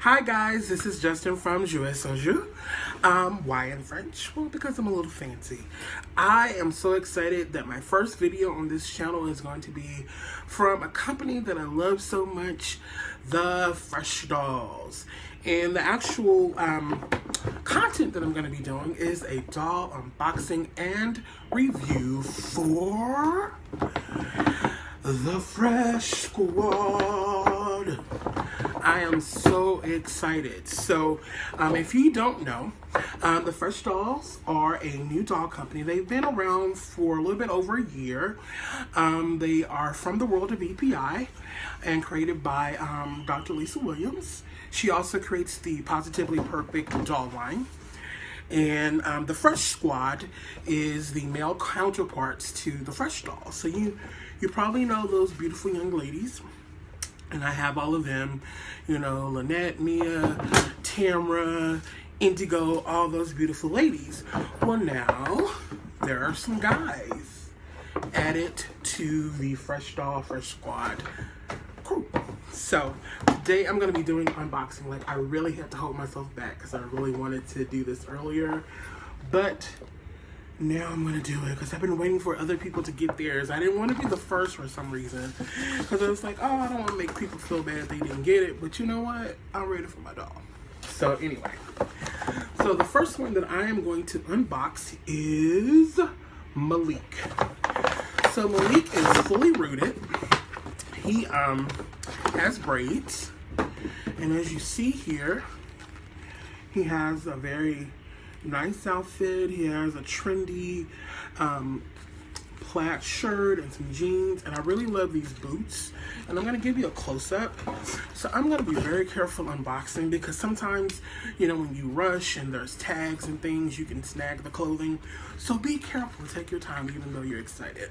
Hi guys, this is Justin from Jouer Sonjou. Why in French? Well, because I'm a little fancy. I am so excited that my first video on this channel is going to be from a company that I love so much, the Fresh Dolls. And the actual content that I'm going to be doing is a doll unboxing and review for the Fresh Squad. I am so excited. So, if you don't know, the Fresh Dolls are a new doll company. They've been around for a little bit over a year. They are from the world of EPI and created by Dr. Lisa Williams. She also creates the Positively Perfect doll line. And the Fresh Squad is the male counterparts to the Fresh Dolls. So you probably know those beautiful young ladies. And I have all of them, you know, Lynette, Mia, Tamra, Indigo, all those beautiful ladies. Well, now there are some guys added to the Fresh Squad crew. So today I'm going to be doing unboxing. Like, I really had to hold myself back because I really wanted to do this earlier. But now I'm going to do it because I've been waiting for other people to get theirs. I didn't want to be the first for some reason because I was like, oh, I don't want to make people feel bad they didn't get it. But you know what? I'm ready for my doll. So anyway, so the first one that I am going to unbox is Malik. So Malik is fully rooted. He has braids. And as you see here, he has a very nice outfit. He has a trendy plaid shirt and some jeans, and I really love these boots. And I'm going to give you a close-up. So I'm going to be very careful unboxing because sometimes, you know, when you rush and there's tags and things, you can snag the clothing. So be careful. Take your time even though you're excited.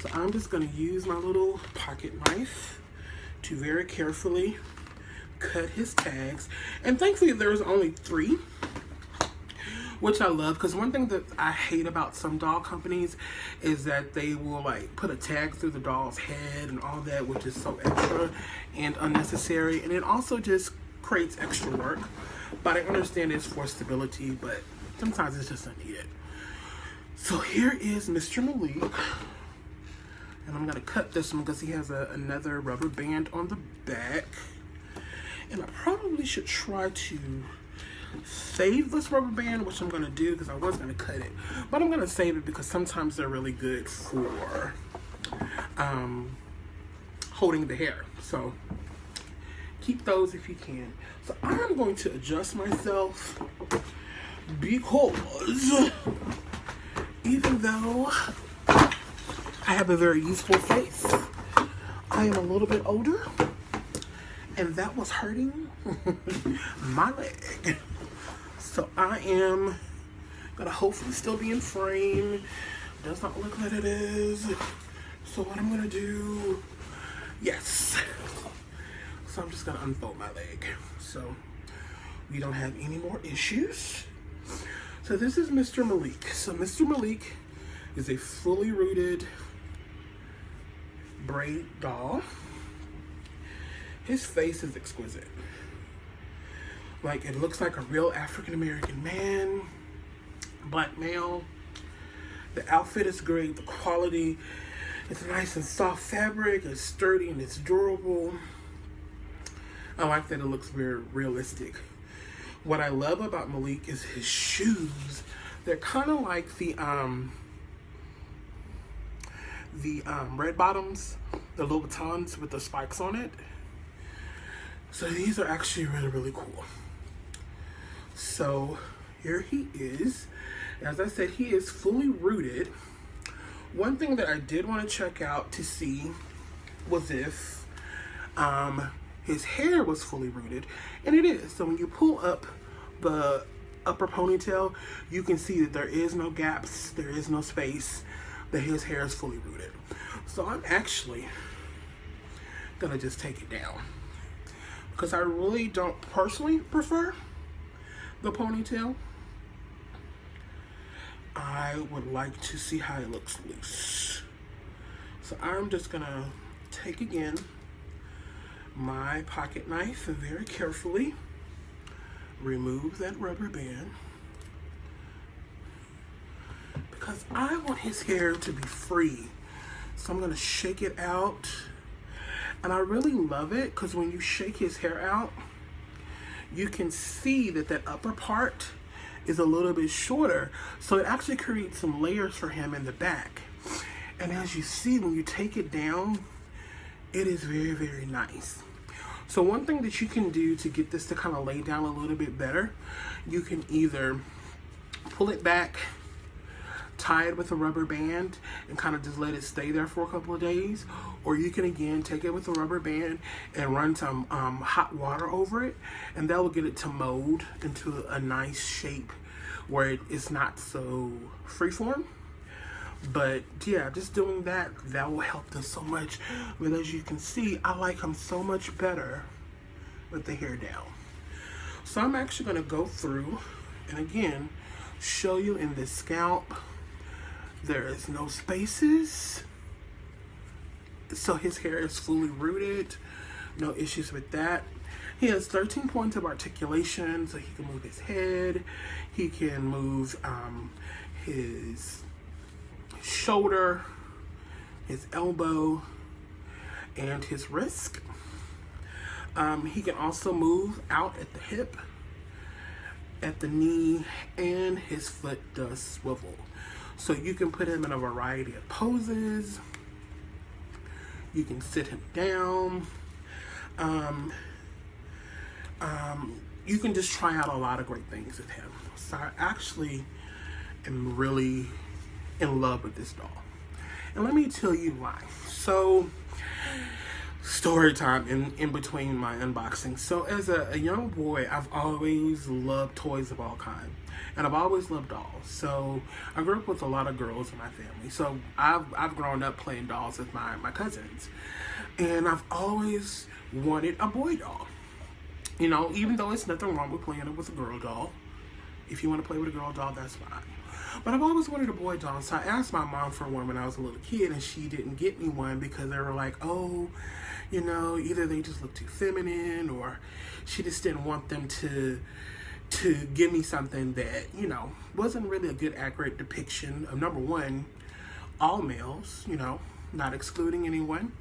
So I'm just going to use my little pocket knife to very carefully cut his tags. And thankfully there's only 3. Which I love, because one thing that I hate about some doll companies is that they will like put a tag through the doll's head and all that, which is so extra and unnecessary, and it also just creates extra work. But I understand it's for stability, but sometimes it's just unneeded. So here is Mr. Malik, and I'm gonna cut this one because he has another rubber band on the back, and I probably should try to save this rubber band, which I'm going to do because I was going to cut it, but I'm going to save it because sometimes they're really good for holding the hair. So keep those if you can. So I'm going to adjust myself because even though I have a very youthful face, I am a little bit older, and that was hurting my leg. So I am gonna hopefully still be in frame. Does not look like it is. So what I'm gonna do, yes. So I'm just gonna unfold my leg so we don't have any more issues. So this is Mr. Malik. So Mr. Malik is a fully rooted braid doll. His face is exquisite. Like, it looks like a real African-American man, black male. The outfit is great. The quality is nice and soft fabric. It's sturdy and it's durable. I like that it looks very realistic. What I love about Malik is his shoes. They're kind of like the red bottoms, the Louboutins with the spikes on it. So these are actually really, really cool. So here he is. As I said, he is fully rooted. One thing that I did want to check out to see was if his hair was fully rooted. And it is. So when you pull up the upper ponytail, you can see that there is no gaps, there is no space, that his hair is fully rooted. So I'm actually gonna just take it down, because I really don't personally prefer the ponytail. I would like to see how it looks loose. So I'm just gonna take again my pocket knife and very carefully remove that rubber band, because I want his hair to be free. So I'm going to shake it out. And I really love it because when you shake his hair out, you can see that that upper part is a little bit shorter. So it actually creates some layers for him in the back. And as you see, when you take it down, it is very, very nice. So one thing that you can do to get this to kind of lay down a little bit better, you can either pull it back, tie it with a rubber band, and kind of just let it stay there for a couple of days. Or you can again take it with a rubber band and run some hot water over it, and that will get it to mold into a nice shape where it's not so freeform. But yeah, just doing that will help this so much. But as you can see, I like him so much better with the hair down. So I'm actually going to go through and again show you in this scalp. There is no spaces, so his hair is fully rooted, no issues with that. He has 13 points of articulation, so he can move his head, he can move his shoulder, his elbow, and his wrist. He can also move out at the hip, at the knee, and his foot does swivel. So you can put him in a variety of poses. You can sit him down. You can just try out a lot of great things with him. So I actually am really in love with this doll. And let me tell you why. So, story time in between my unboxing. So as a young boy, I've always loved toys of all kinds. And I've always loved dolls. So I grew up with a lot of girls in my family. So I've grown up playing dolls with my cousins. And I've always wanted a boy doll. You know, even though it's nothing wrong with playing it with a girl doll. If you want to play with a girl doll, that's fine. But I've always wanted a boy doll. So I asked my mom for one when I was a little kid, and she didn't get me one because they were like, oh, you know, either they just look too feminine, or she just didn't want them to give me something that, you know, wasn't really a good, accurate depiction of, number one, all males, you know, not excluding anyone,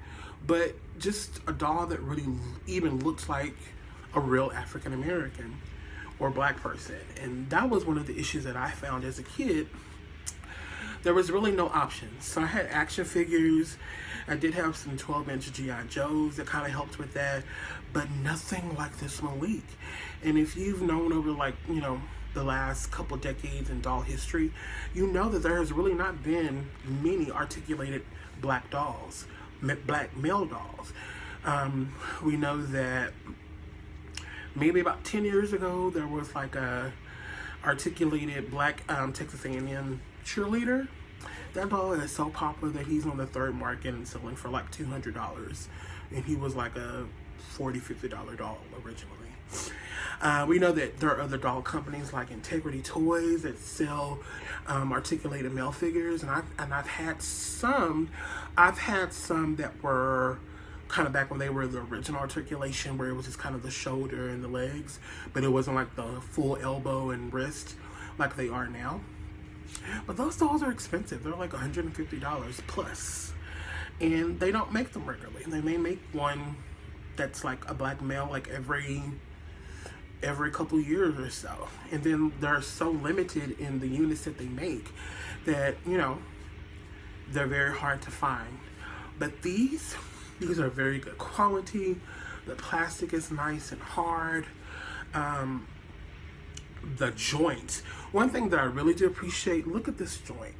but just a doll that really even looks like a real African American or black person. And that was one of the issues that I found as a kid. There was really no options. So I had action figures. I did have some 12-inch G.I. Joes that kind of helped with that, but nothing like this Malik. And if you've known over, like, you know, the last couple decades in doll history, you know that there has really not been many articulated black dolls, black male dolls. We know that maybe about 10 years ago, there was like a articulated black Texas A&M cheerleader. That doll is so popular that he's on the third market and selling for like $200. And he was like a $40, $50 doll originally. We know that there are other doll companies like Integrity Toys that sell articulated male figures, and I've had some that were kind of back when they were the original articulation, where it was just kind of the shoulder and the legs, but it wasn't like the full elbow and wrist like they are now. But those dolls are expensive. They're like $150 plus, and they don't make them regularly. They may make one that's like a black male like every couple years or so, and then they're so limited in the units that they make that, you know, they're very hard to find. But these are very good quality. The plastic is nice and hard. The joints, one thing that I really do appreciate, look at this joint.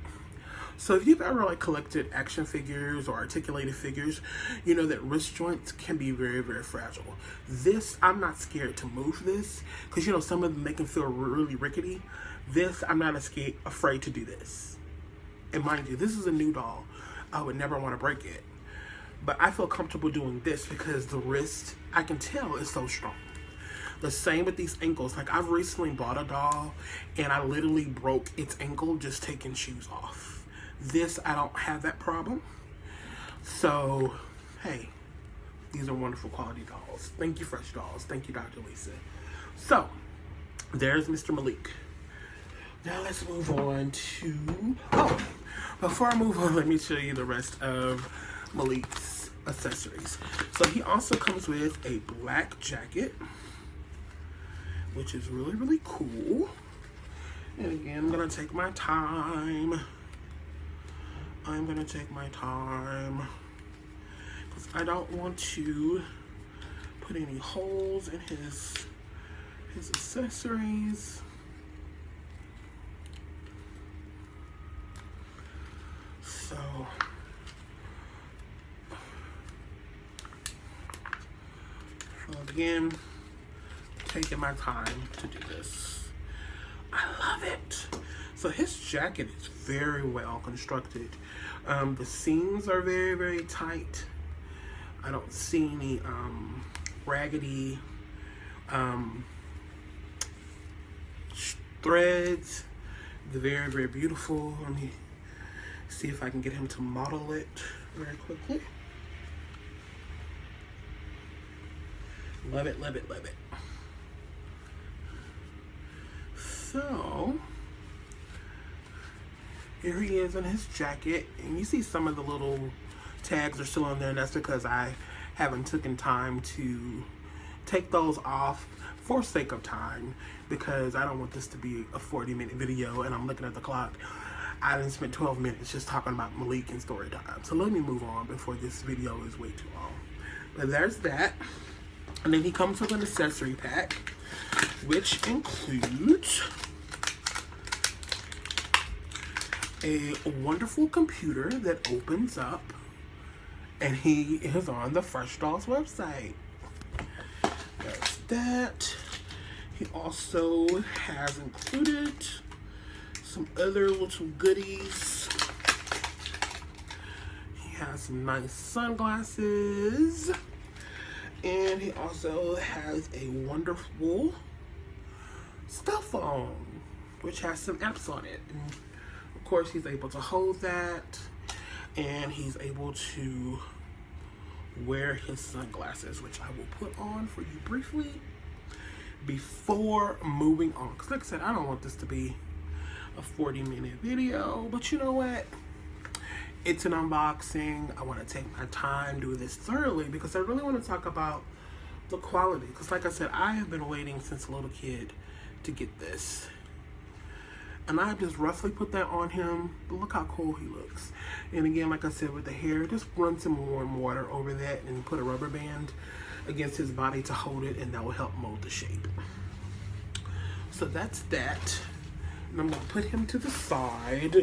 So if you've ever like collected action figures or articulated figures, you know that wrist joints can be very, very fragile. This, I'm not scared to move this, because, you know, some of them, they can feel really rickety. This, I'm not afraid to do this. And mind you, this is a new doll. I would never want to break it. But I feel comfortable doing this because the wrist, I can tell, is so strong. The same with these ankles. Like, I've recently bought a doll and I literally broke its ankle just taking shoes off. This, I don't have that problem. So, hey, These are wonderful quality dolls. Thank you, Fresh Dolls. Thank you, Dr. Lisa. So, there's Mr. Malik. Now let's move on to... Oh, before I move on, let me show you the rest of Malik's accessories. So he also comes with a black jacket, which is really, really cool. And again, I'm going to take my time. Because I don't want to put any holes in his accessories. So again, taking my time to do this. I love it. So his jacket is very well constructed. The seams are very, very tight. I don't see any raggedy threads. They're very, very beautiful. Let me see if I can get him to model it very quickly. Love it, love it, love it. So, here he is in his jacket. And you see some of the little tags are still on there. And that's because I haven't taken time to take those off for sake of time. Because I don't want this to be a 40-minute video. And I'm looking at the clock. I didn't spend 12 minutes just talking about Malik and story time. So let me move on before this video is way too long. But there's that. And then he comes with an accessory pack, which includes a wonderful computer that opens up, and he is on the Fresh Dolls website. There's that. He also has included some other little goodies. He has some nice sunglasses. And he also has a wonderful cell phone, which has some apps on it. And of course, he's able to hold that. And he's able to wear his sunglasses, which I will put on for you briefly before moving on. Because like I said, I don't want this to be a 40-minute video. But you know what? It's an unboxing. I want to take my time, do this thoroughly, because I really want to talk about the quality. Because like I said, I have been waiting since a little kid to get this. And I just roughly put that on him. But look how cool he looks. And again, like I said, with the hair, just run some warm water over that and put a rubber band against his body to hold it, and that will help mold the shape. So that's that. And I'm going to put him to the side.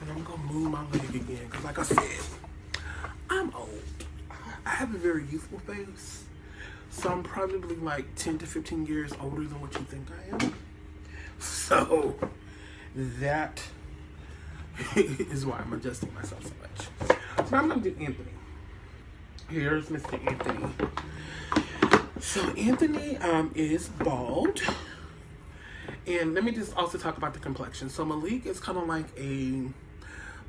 And I'm going to move my leg again. Because like I said, I'm old. I have a very youthful face. So I'm probably like 10 to 15 years older than what you think I am. So that is why I'm adjusting myself so much. So I'm going to do Anthony. Here's Mr. Anthony. So Anthony is bald. And let me just also talk about the complexion. So Malik is kind of like a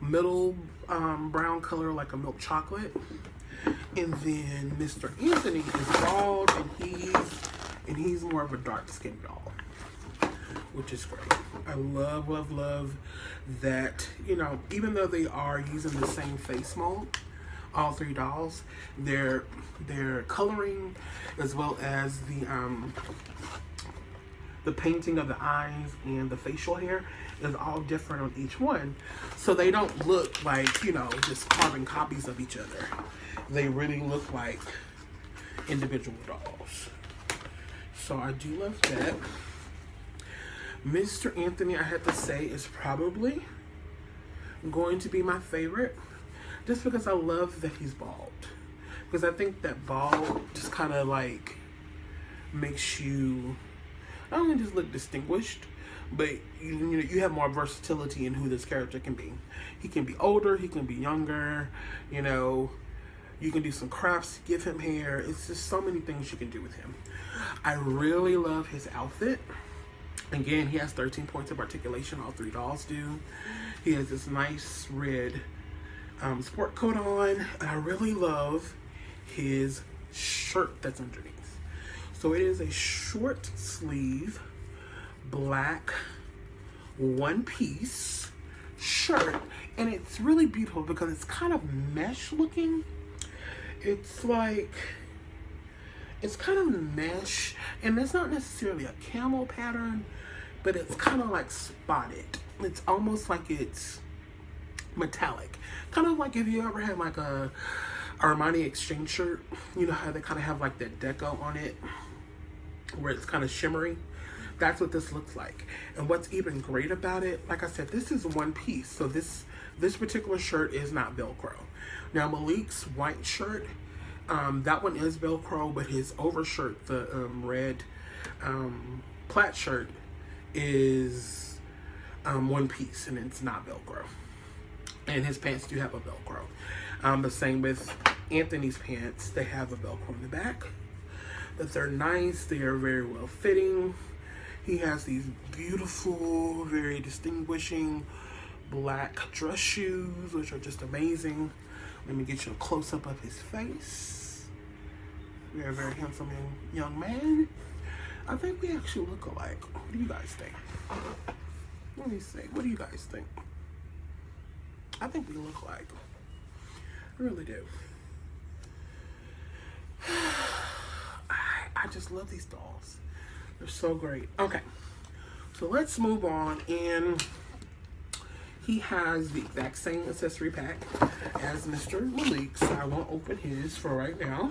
middle brown color, like a milk chocolate. And then Mr. Anthony is bald, and he's more of a dark skinned doll, which is great. I love, love, love that, you know, even though they are using the same face mold, all three dolls, their coloring as well as the painting of the eyes and the facial hair is all different on each one. So they don't look like, you know, just carbon copies of each other. They really look like individual dolls. So I do love that. Mr. Anthony, I have to say, is probably going to be my favorite. Just because I love that he's bald. Because I think that bald just kind of like makes you not only just look distinguished, but you have more versatility in who this character can be. He can be older, he can be younger, you know, you can do some crafts to give him hair. It's just so many things you can do with him. I really love his outfit. Again, he has 13 points of articulation, all three dolls do. He has this nice red sport coat on, and I really love his shirt that's underneath. So it is a short sleeve black one piece shirt, and it's really beautiful because it's kind of mesh looking. It's like, it's kind of mesh, and it's not necessarily a camel pattern, but it's kind of like spotted. It's almost like it's metallic. Kind of like if you ever had like a Armani Exchange shirt, you know how they kind of have like that deco on it where it's kind of shimmery. That's what this looks like. And what's even great about it, like I said, this is one piece. So this particular shirt is not Velcro. Now Malik's white shirt, that one is Velcro, but his overshirt, the red plaid shirt, is one piece, and it's not Velcro. And his pants do have a Velcro. The same with Anthony's pants. They have a Velcro in the back. But they're nice. They are very well fitting. He has these beautiful, very distinguishing black dress shoes, which are just amazing. Let me get you a close-up of his face. Very, very handsome young man. I think we actually look alike. What do you guys think? Let me see. What do you guys think? I think we look alike. I really do. I just love these dolls. They're so great. Okay, so let's move on. And he has the exact same accessory pack as Mr. Malik, so I won't open his for right now.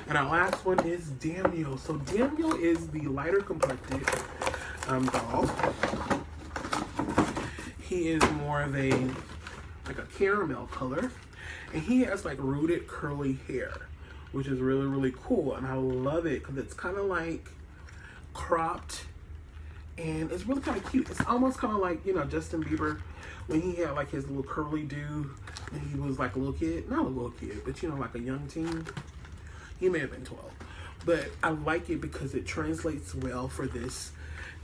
And our last one is Daniel. So Daniel is the lighter complected doll. He is more of like a caramel color, and he has like rooted curly hair, which is really, really cool. And I love it because it's kind of like cropped, and it's really kind of cute. It's almost kind of like, you know, Justin Bieber when he had like his little curly do when he was like a little kid. Not a little kid, but you know, like a young teen. He may have been 12, but I like it because it translates well for this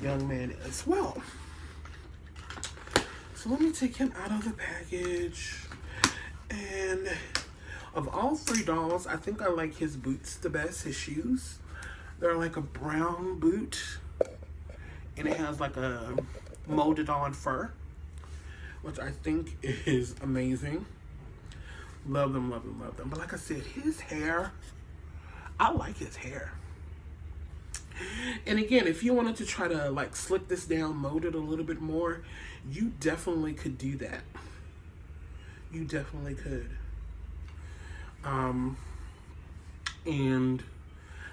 young man as well. So let me take him out of the package. And of all three dolls, I think I like his boots the best, his shoes. They're like a brown boot, and it has like a molded on fur, which I think is amazing. Love them, love them, love them. But like I said, his hair, I like his hair. And again, if you wanted to try to like slick this down, mold it a little bit more, you definitely could do that. You definitely could. And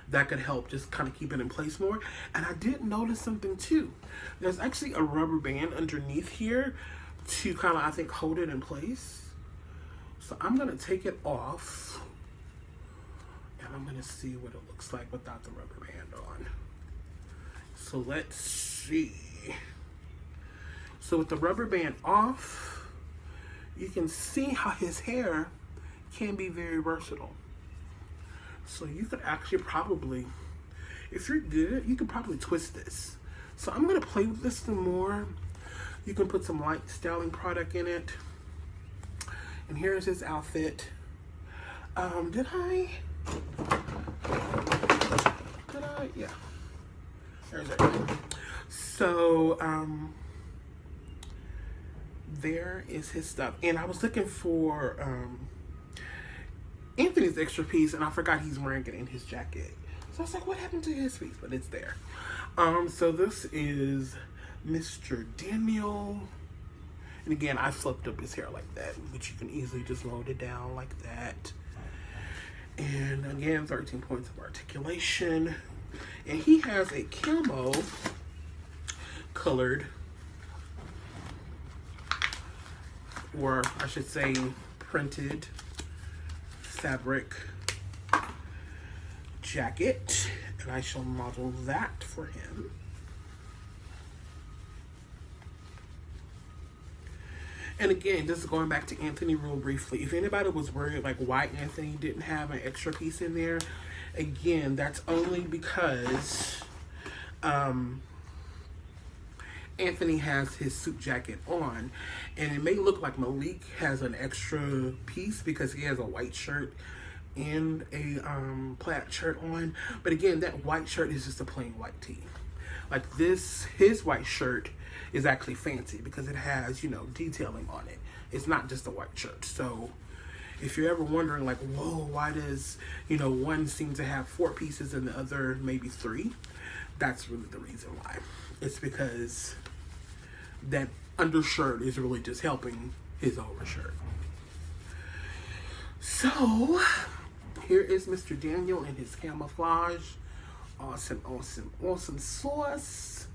that could help just kind of keep it in place more. And I did notice something too. There's actually a rubber band underneath here to kind of, I think, hold it in place. So I'm going to take it off, and I'm going to see what it looks like without the rubber band on. So let's see. So with the rubber band off, you can see how his hair can be very versatile. So you could actually probably, if you're good, you could probably twist this. So I'm going to play with this some more. You can put some light styling product in it. And here's his outfit. Did I? Yeah. There's everything. So, there is his stuff. And I was looking for Anthony's extra piece, and I forgot he's wearing it in his jacket. So I was like, what happened to his piece? But it's there. So this is Mr. Daniel. And again, I flipped up his hair like that, which you can easily just load it down like that. And again, 13 points of articulation. And he has a camo colored, or I should say printed fabric jacket. And I shall model that for him. And again, just going back to Anthony real briefly, if anybody was worried like why Anthony didn't have an extra piece in there, again, that's only because Anthony has his suit jacket on, and it may look like Malik has an extra piece because he has a white shirt and a plaid shirt on. But again, that white shirt is just a plain white tee. Like his white shirt is actually fancy because it has, you know, detailing on it. It's not just a white shirt. So if you're ever wondering like, whoa, why does, you know, one seem to have 4 pieces and the other maybe 3? That's really the reason why. It's because that undershirt is really just helping his overshirt. So here is Mr. Daniel in his camouflage. Awesome, awesome, awesome sauce.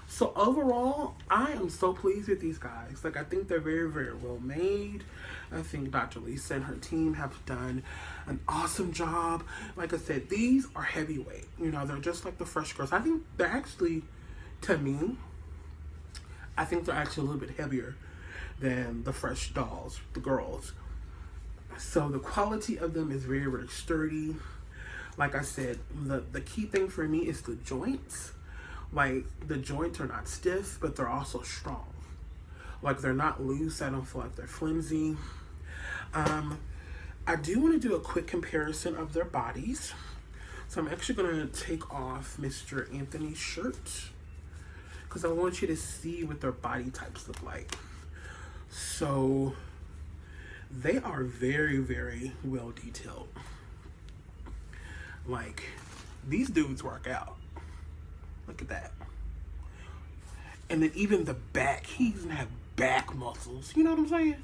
So overall, I am so pleased with these guys. Like, I think they're very, very well made. I think Dr. Lisa and her team have done an awesome job. Like I said, these are heavyweight. You know, they're just like the Fresh Girls. I think they're actually, to me, I think they're actually a little bit heavier than the Fresh Dolls, the girls. So the quality of them is very, very sturdy. Like I said, the key thing for me is the joints. Like, the joints are not stiff, but they're also strong. Like, they're not loose. I don't feel like they're flimsy. I do want to do a quick comparison of their bodies. So I'm actually going to take off Mr. Anthony's shirt because I want you to see what their body types look like. So they are very, very well detailed. Like, these dudes work out. Look at that. And then even the back, he doesn't have back muscles. You know what I'm saying?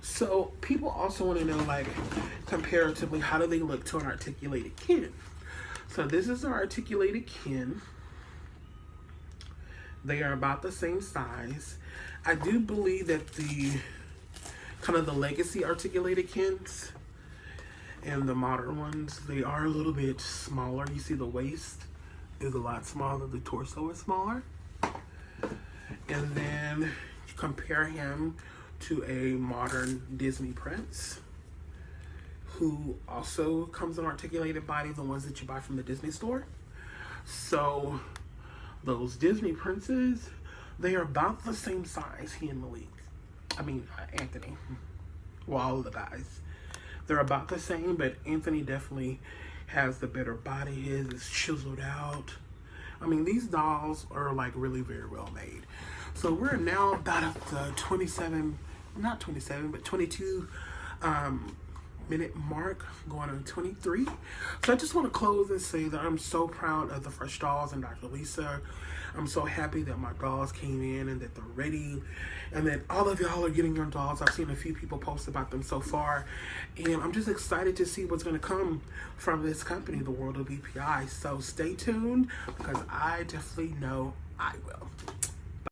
So people also want to know, like, comparatively, how do they look to an articulated kin? So this is our articulated kin. They are about the same size. I do believe that the kind of the legacy articulated kins and the modern ones, they are a little bit smaller. You see the waist is a lot smaller, the torso is smaller. And then you compare him to a modern Disney prince who also comes in articulated body, the ones that you buy from the Disney store. So those Disney princes, they are about the same size, he and Malik. Anthony. Well, all of the guys. They're about the same, but Anthony definitely has the better body. His is chiseled out. I mean, these dolls are like really very well made. So we're now about at the 22 minute mark, going on 23. So I just want to close and say that I'm so proud of the Fresh Dolls and Dr. Lisa. I'm so happy that my dolls came in and that they're ready and that all of y'all are getting your dolls. I've seen a few people post about them so far, and I'm just excited to see what's going to come from this company, the world of EPI. So stay tuned because I definitely know I will.